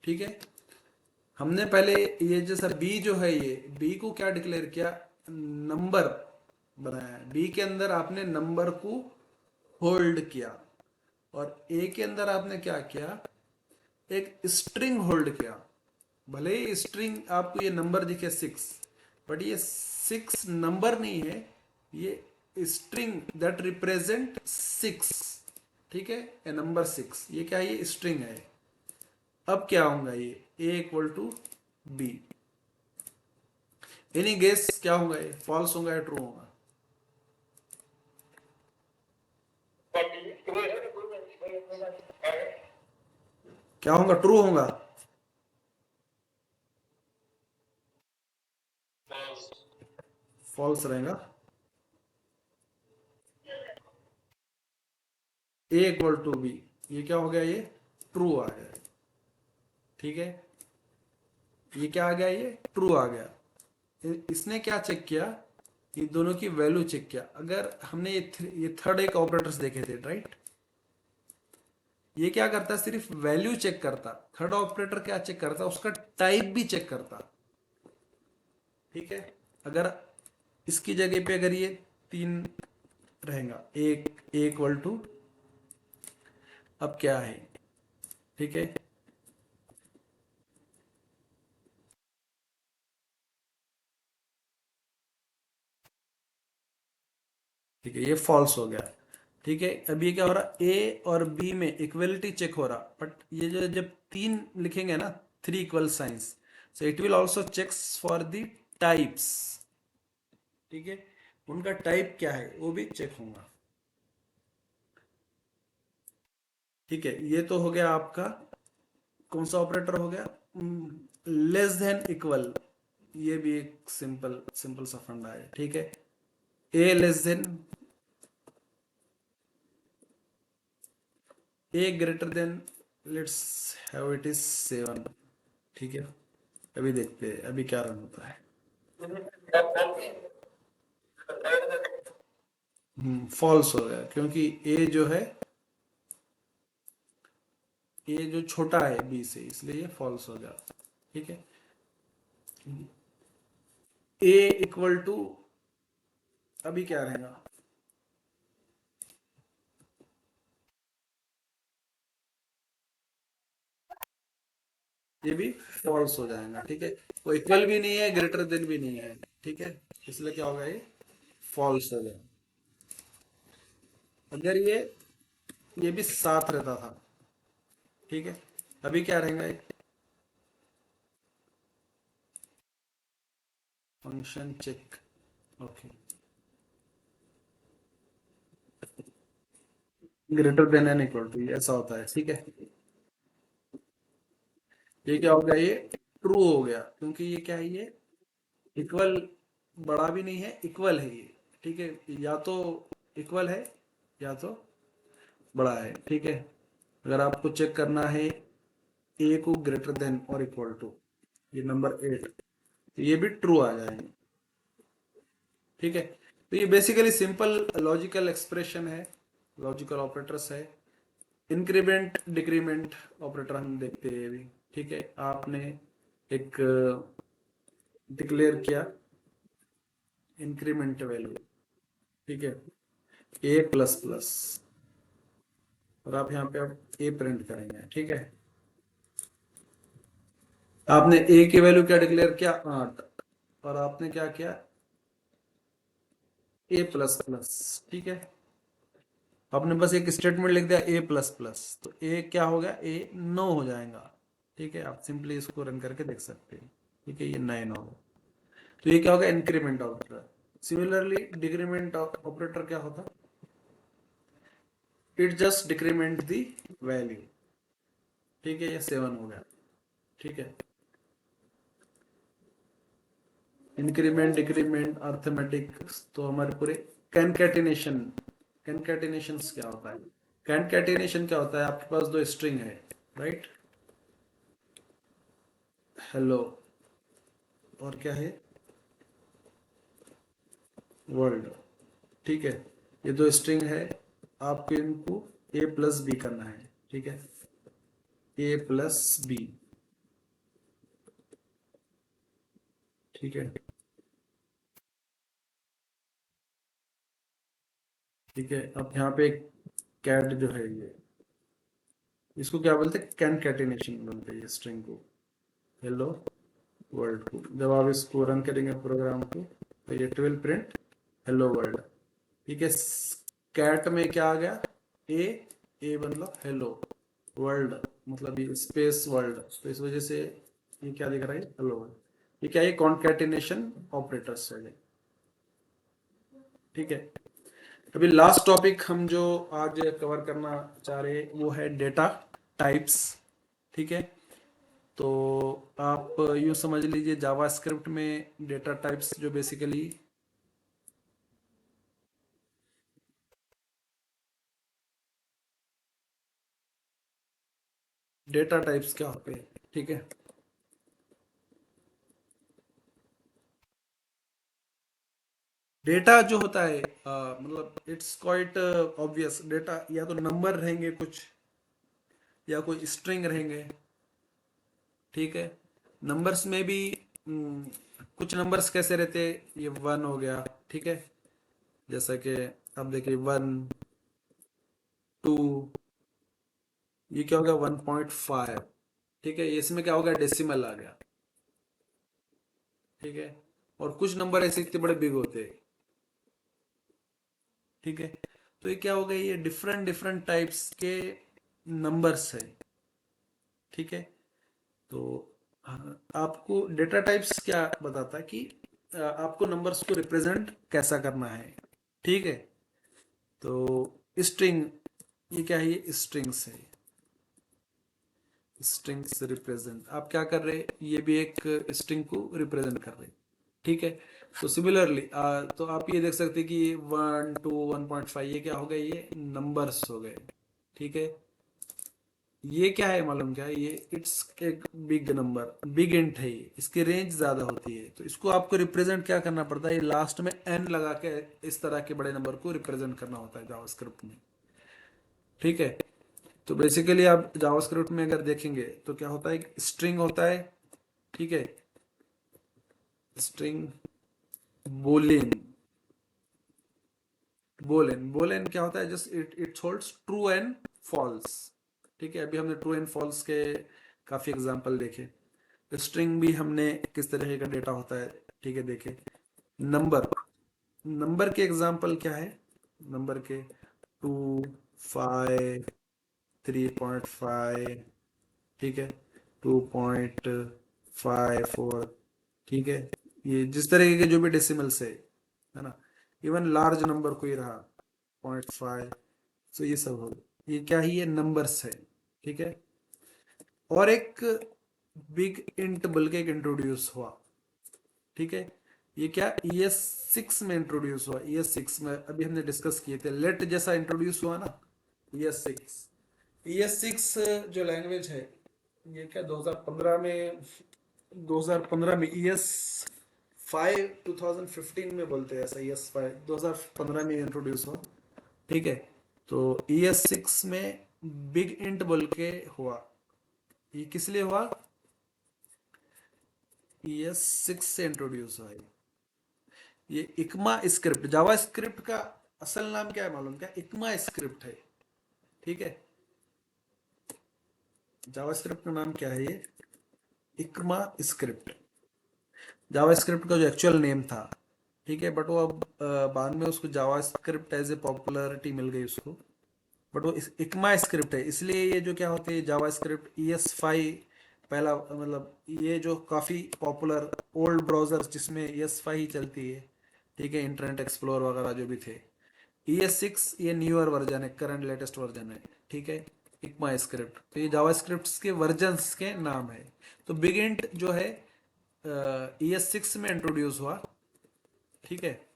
ठीक है, हमने पहले ये जैसा बी जो है, ये बी को क्या डिक्लेयर किया? नंबर बनाया। बी के अंदर आपने नंबर को होल्ड किया, और ए के अंदर आपने क्या किया? एक स्ट्रिंग होल्ड किया। भले ही स्ट्रिंग आपको ये नंबर दिखे 6, बट ये 6 नंबर नहीं है, ये स्ट्रिंग दैट रिप्रेजेंट 6। ठीक है, ए नंबर 6, ये क्या है? ये स्ट्रिंग है। अब क्या होगा? ये A equal to B. Any guess क्या होगा? ये फॉल्स होगा या ट्रू होगा? क्या होगा? ट्रू होगा? फॉल्स रहेगा। ए इक्वल टू बी, ये क्या हो गया? ये ट्रू आ गया। ठीक है, ये क्या आ गया? ये ट्रू आ गया। इसने क्या चेक किया? ये दोनों की वैल्यू चेक किया। अगर हमने ये थर्ड एक ऑपरेटर्स देखे थे, राइट? ये क्या करता? सिर्फ वैल्यू चेक करता। थर्ड ऑपरेटर क्या चेक करता? उसका टाइप भी चेक करता। ठीक है, अगर इसकी जगह पे अगर ये 3 रहेगा, एक इक्वल टू, अब क्या है? ठीक है, ठीक है, ये फॉल्स हो गया। ठीक है, अब ये क्या हो रहा? ए और बी में इक्वलिटी चेक हो रहा, बट ये जो जब 3 लिखेंगे ना, 3 equal signs, so it will also checks for the types. ठीक है, उनका टाइप क्या है वो भी चेक होगा। ठीक है, ये तो हो गया आपका कौन सा ऑपरेटर हो गया? Less than equal. ये भी एक सिंपल सिंपल सा फंडा है। ठीक है, A less than, A greater than, let's have it is 7। ठीक है, अभी देखते हैं अभी क्या रन होता है। फॉल्स हो गया, क्योंकि ए जो है ए जो छोटा है बी से, इसलिए ये फॉल्स हो गया। ठीक है, ए इक्वल टू, अभी क्या रहेगा, ये भी फॉल्स हो जाएगा। ठीक है, वो इक्वल भी नहीं है, ग्रेटर देन भी नहीं है। ठीक है, इसलिए क्या होगा, ये फॉल्स हो जाएगा। अगर ये भी साथ रहता था, ठीक है, अभी क्या रहेगा, ये function check. Okay, greater than and equal to, ऐसा होता है। ठीक है, ये क्या हो गया, ये ट्रू हो गया, क्योंकि ये क्या है, ये इक्वल, बड़ा भी नहीं है, इक्वल है ये। ठीक है, या तो इक्वल है या तो बड़ा है। ठीक है, अगर आपको चेक करना है ए को ग्रेटर देन और इक्वल टू, ये नंबर 8, तो ये भी ट्रू आ जाएंगे। ठीक है, तो ये बेसिकली सिंपल लॉजिकल एक्सप्रेशन है, लॉजिकल ऑपरेटर्स है। इंक्रीमेंट डिक्रीमेंट ऑपरेटर हम देखते हैं अभी। ठीक है, आपने एक डिक्लेयर किया इंक्रीमेंट वैल्यू, ठीक है, ए प्लस प्लस, और आप यहाँ पे आप ए प्रिंट करेंगे। ठीक है, आपने ए की वैल्यू क्या डिक्लेयर किया, 8, और आपने क्या किया, ए प्लस प्लस। ठीक है, आपने बस एक स्टेटमेंट लिख दिया ए प्लस प्लस, तो ए क्या हो गया, ए 9 हो जाएगा। ठीक है, आप सिंपली इसको रन करके देख सकते हैं। ठीक है, ये 9 होगा, तो ये क्या होगा, increment operator. Similarly decrement operator क्या होता, it just decrement the value. ठीक है, ये 7 हो गया। ठीक है, इंक्रीमेंट डिक्रीमेंट अर्थमेटिक, तो हमारे पूरे कैनकैटिनेशन, कैनकैटिनेशन क्या होता है, कैनकैटिनेशन क्या होता है, आपके पास दो स्ट्रिंग है, राइट, हेलो और क्या है, वर्ल्ड। ठीक है, ये दो स्ट्रिंग है, आपको इनको ए प्लस बी करना है। ठीक है, ए प्लस बी। ठीक है, ठीक है, अब यहाँ पे कैट जो है, ये इसको क्या बोलते हैं, कैनकैटिनेशन बोलते हैं ये स्ट्रिंग को, हेलो वर्ल्ड को। जब आप इसको रन करेंगे प्रोग्राम को, तो ये 12 प्रिंट हेलो वर्ल्ड। ठीक है, कैट में क्या आ गया, ए, ए मतलब हेलो, वर्ल्ड मतलब ये स्पेस वर्ल्ड, तो इस वजह से ये क्या दिख रहा है, हेलो वर्ल्ड। ये क्या है, कॉन्कैटिनेशन ऑपरेटर्स है। ठीक है, अभी लास्ट टॉपिक हम जो आज कवर करना चाह रहे हैं वो है डेटा टाइप्स। ठीक है, तो आप यूं समझ लीजिए, जावास्क्रिप्ट में डेटा टाइप्स जो बेसिकली डेटा टाइप्स क्या होते हैं। ठीक है, डेटा जो होता है, मतलब इट्स क्वाइट ऑब्वियस, डेटा या तो नंबर रहेंगे कुछ, या कोई स्ट्रिंग रहेंगे। ठीक है, नंबर्स में भी कुछ नंबर्स कैसे रहते हैं, ये 1 हो गया। ठीक है, जैसा कि आप देखिए 1, 2, ये क्या हो गया, 1.5। ठीक है, इसमें क्या हो गया, डेसिमल आ गया। ठीक है, और कुछ नंबर ऐसे इतने बड़े बिग होते हैं। ठीक है, तो ये क्या हो गया, ये डिफरेंट डिफरेंट टाइप्स के नंबर्स है। ठीक है, तो आपको डेटा टाइप्स क्या बताता है कि आपको नंबर्स को रिप्रेजेंट कैसा करना है। ठीक है, तो स्ट्रिंग, ये क्या है, ये स्ट्रिंग्स है, स्ट्रिंग्स रिप्रेजेंट, आप क्या कर रहे हैं, ये भी एक स्ट्रिंग को रिप्रेजेंट कर रहे हैं। ठीक है, तो सिमिलरली तो आप ये देख सकते हैं कि 1, 2, 1.5 ये क्या हो गए, ये नंबर्स हो गए। ठीक है, ये क्या है मालूम, क्या है ये, इट्स एक बिग नंबर, बिग इंट है ये, इसकी रेंज ज्यादा होती है, तो इसको आपको रिप्रेजेंट क्या करना पड़ता है, ये लास्ट में एन लगा के इस तरह के बड़े नंबर को रिप्रेजेंट करना होता है जावास्क्रिप्ट में। ठीक है, तो बेसिकली आप जावास्क्रिप्ट में अगर देखेंगे तो क्या होता है, स्ट्रिंग होता है, ठीक है, स्ट्रिंग बोलियन, बोलेन बोलेन क्या होता है, just it holds true and false, ठीक है। अभी हमने ट्रू एंड फॉल्स के काफी एग्जांपल देखे। स्ट्रिंग भी हमने किस तरह का डेटा होता है, ठीक है, देखे। नंबर, नंबर के एग्जांपल क्या है, नंबर के 2, 5, 3.5, ठीक है, 2.54, ठीक है, ये जिस तरह के जो भी डेसिमल्स है ना, इवन लार्ज नंबर कोई रहा 0.5, तो ये सब हो, ये क्या ही, ये नंबर्स है, ठीक है। और एक बिग इंट बोल के एक इंट्रोड्यूस हुआ, ठीक है, ये क्या ES6 में इंट्रोड्यूस हुआ, ES6 में अभी हमने डिस्कस किए थे, लेट जैसा इंट्रोड्यूस हुआ ना, ES6 जो लैंग्वेज है, ये क्या 2015 में, 2015 में ES5 2015 में बोलते हैं ऐसा, ES5 2015 में इंट्रोड्यूस हुआ, ठीक है। तो ES6 में बिग इंट बोल के हुआ, ये किस लिए हुआ, ES6 से इंट्रोड्यूस हुआ ये इकमा स्क्रिप्ट, जावा स्क्रिप्ट का असल नाम क्या है मालूम, क्या इकमा स्क्रिप्ट है, ठीक है। जावा स्क्रिप्ट का नाम क्या है, ये इकमा स्क्रिप्ट, जावा स्क्रिप्ट का जो एक्चुअल नेम था, ठीक है, बट वो अब बाद में उसको जावा स्क्रिप्ट एज ए पॉपुलरिटी मिल गई उसको, बट वो इकमा स्क्रिप्ट है, इसलिए ये जो क्या होती है जावा स्क्रिप्ट ES5 पहला, मतलब ये जो काफ़ी पॉपुलर ओल्ड ब्राउजर जिसमें ES5 ही चलती है, ठीक है, इंटरनेट एक्सप्लोर वगैरह जो भी थे, ES6 ये न्यूअर वर्जन है, करंट लेटेस्ट वर्जन है, ठीक है, इकमा स्क्रिप्ट। तो ये जावा स्क्रिप्ट के वर्जन्स के नाम है। तो बिग इंट जो है ES6 में इंट्रोड्यूस हुआ, ठीक है,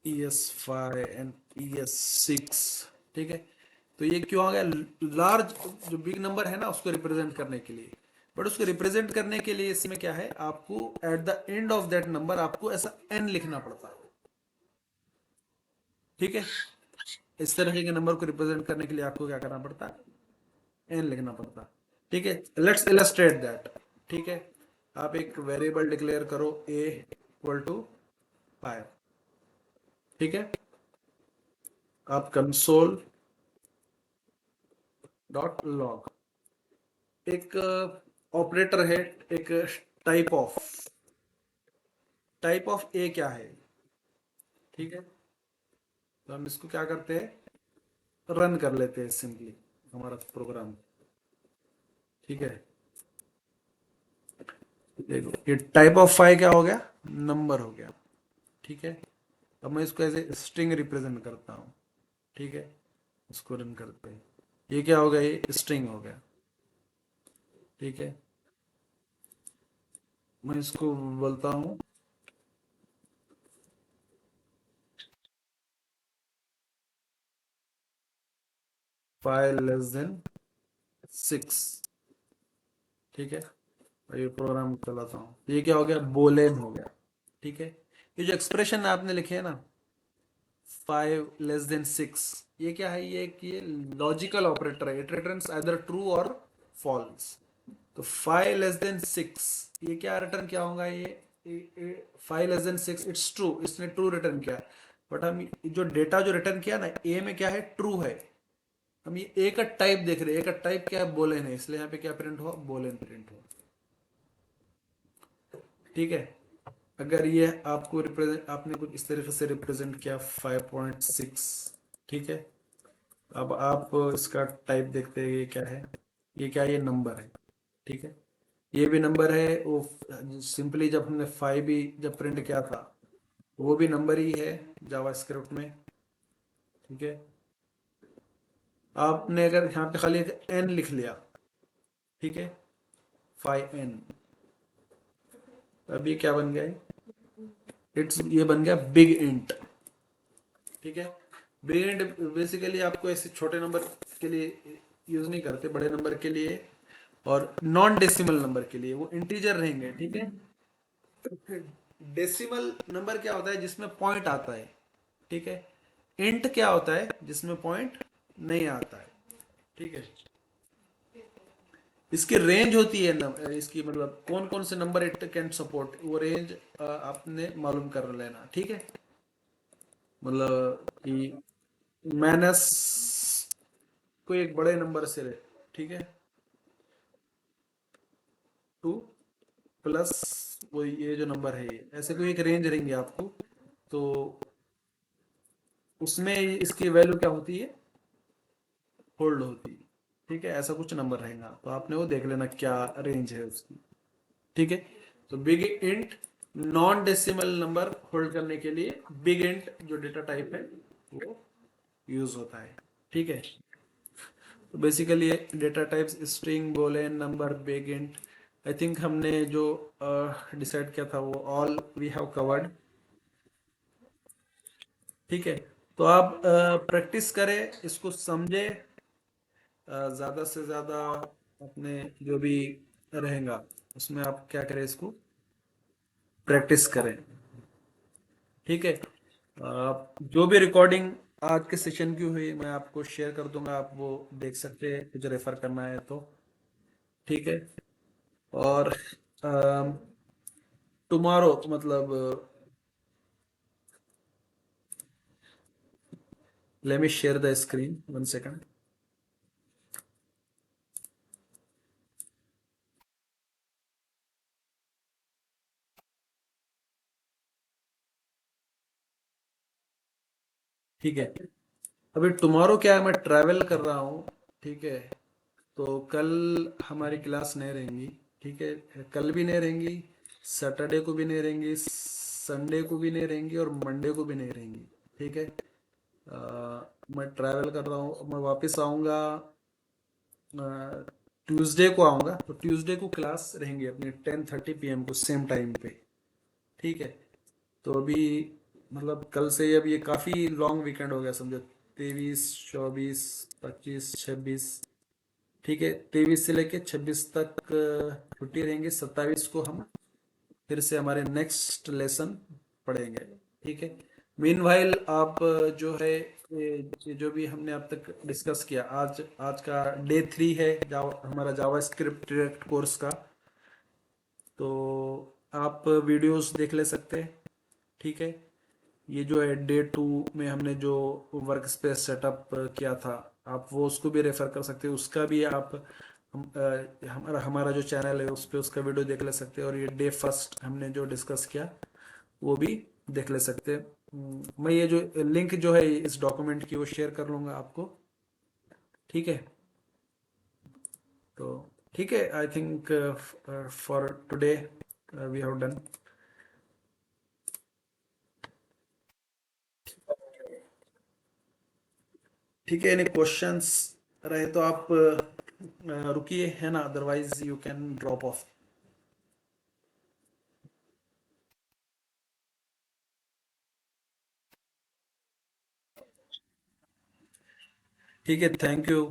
ES5 एंड ES6, ठीक है। तो ये क्यों आ गया, लार्ज जो बिग नंबर है ना उसको रिप्रेजेंट करने के लिए, बट उसको रिप्रेजेंट करने के लिए इसमें क्या है, आपको at the end of that number आपको ऐसा n लिखना पड़ता है, ठीक है। इस तरह के नंबर को रिप्रेजेंट करने के लिए आपको क्या करना पड़ता है, n लिखना पड़ता है, ठीक है। लेट्स इलस्ट्रेट दैट, ठीक है। आप एक वेरिएबल डिक्लेयर करो a इक्वल टू 5, ठीक है। आप कंसोल डॉट लॉग, एक ऑपरेटर है, एक टाइप ऑफ ए क्या है, ठीक है। तो हम इसको क्या करते हैं, रन कर लेते हैं सिंपली हमारा प्रोग्राम, ठीक है। देखो ये टाइप ऑफ 5 क्या हो गया, नंबर हो गया, ठीक है। अब मैं इसको ऐसे स्ट्रिंग रिप्रेजेंट करता हूँ, ठीक है, इसको रन करते हैं, ये क्या हो गया, ये स्ट्रिंग हो गया, ठीक है। मैं इसको बोलता हूँ फाइव लेस देन 6, ठीक है। और ये प्रोग्राम चलाता हूँ, ये क्या हो गया, बोलेन हो गया, ठीक है। ये जो एक्सप्रेशन आपने लिखे है ना 5 <6, ये क्या है, ये लॉजिकल ऑपरेटर है, इट रिटर्न्स आइदर ट्रू और फॉल्स। तो 5 <6 ये क्या रिटर्न क्या होगा, ये 5 <6 इट्स ट्रू, इसने ट्रू रिटर्न किया, बट हम जो डेटा जो रिटर्न किया ना ए में क्या है, ट्रू है। हम ये ए का टाइप देख रहे हैं, ए का टाइप क्या है, बोलेन है, इसलिए यहाँ पे क्या प्रिंट हुआ, बोलेन प्रिंट हुआ, ठीक है। अगर ये आपको रिप्रेजेंट, आपने कुछ इस तरीके से रिप्रेजेंट किया 5.6, ठीक है। अब आप इसका टाइप देखते हैं, ये क्या है, ये क्या है, ये नंबर है, ठीक है। ये भी नंबर है, वो सिंपली जब हमने 5 भी जब प्रिंट किया था वो भी नंबर ही है जावा स्क्रिप्ट में, ठीक है। आपने अगर यहाँ पे खाली n लिख लिया, ठीक है, 5n, अब ये क्या बन गया, ये बन गया बिग इंट, ठीक है। बिग इंट बेसिकली आपको ऐसे छोटे नंबर के लिए यूज नहीं करते, बड़े नंबर के लिए और नॉन डेसिमल नंबर के लिए वो इंटीजर रहेंगे, ठीक है। डेसिमल नंबर क्या होता है, जिसमें पॉइंट आता है, ठीक है। इंट क्या होता है? जिसमें पॉइंट नहीं आता है, ठीक है। इसकी रेंज होती है इसकी मतलब कौन कौन से नंबर इट कैन सपोर्ट, वो रेंज आपने मालूम कर लेना, ठीक है। मतलब कि माइनस कोई एक बड़े नंबर से ले, ठीक है, 2 प्लस वो ये जो नंबर है ये, ऐसे कोई एक रेंज रहेंगे आपको, तो उसमें इसकी वैल्यू क्या होती है? होल्ड होती है, ठीक है। ऐसा कुछ नंबर रहेगा तो आपने वो देख लेना क्या रेंज है उसकी, ठीक है। तो big int non decimal number hold करने के लिए बिग इंट जो डेटा टाइप है वो यूज होता है, ठीक है। तो बेसिकली डेटा टाइप्स स्ट्रिंग, बोलेन, number, big int, I think हमने जो डिसाइड किया था वो ऑल वी हैव कवर्ड, ठीक है। तो आप प्रैक्टिस करें, इसको समझे, ज़्यादा से ज़्यादा अपने जो भी रहेगा उसमें आप क्या करें, इसको प्रैक्टिस करें, ठीक है। जो भी रिकॉर्डिंग आज के सेशन की हुई मैं आपको शेयर कर दूंगा, आप वो देख सकते हैं कुछ रेफर करना है तो, ठीक है। और टुमारो मतलब let me share the screen, 1 second. ठीक है, अभी टुमारो क्या है, मैं ट्रैवल कर रहा हूँ, ठीक है। तो कल हमारी क्लास नहीं रहेंगी, ठीक है, कल भी नहीं रहेंगी, सैटरडे को भी नहीं रहेंगी, संडे को भी नहीं रहेंगी और मंडे को भी नहीं रहेंगी, ठीक है। मैं ट्रैवल कर रहा हूँ, मैं वापस आऊँगा ट्यूसडे को आऊँगा, तो ट्यूसडे को क्लास रहेंगी अपनी 10:30 PM को सेम टाइम पे, ठीक है। तो अभी मतलब कल से अब ये काफ़ी लॉन्ग वीकेंड हो गया समझो, 23, 24, 25, 26, ठीक है। 23 से लेके 26 तक छुट्टी रहेंगी, 27 को हम फिर से हमारे नेक्स्ट लेसन पढ़ेंगे, ठीक है। मीनवाइल आप जो है ये जो भी हमने अब तक डिस्कस किया, आज आज का डे 3 है हमारा जावा स्क्रिप्ट कोर्स का, तो आप वीडियोस देख ले सकते हैं, ठीक है। ये जो है डे 2 में हमने जो वर्क स्पेस सेटअप किया था, आप वो उसको भी रेफर कर सकते हैं, उसका भी आप हमारा हमारा जो चैनल है उस पे उसका वीडियो देख ले सकते हैं। और ये डे 1 हमने जो डिस्कस किया वो भी देख ले सकते हैं। मैं ये जो लिंक जो है इस डॉक्यूमेंट की वो शेयर कर लूँगा आपको, ठीक है। तो ठीक है, I think for today we have done, ठीक है। एनी क्वेश्चंस रहे तो आप रुकिए, है ना, otherwise you can drop of. ठीक है, थैंक यू।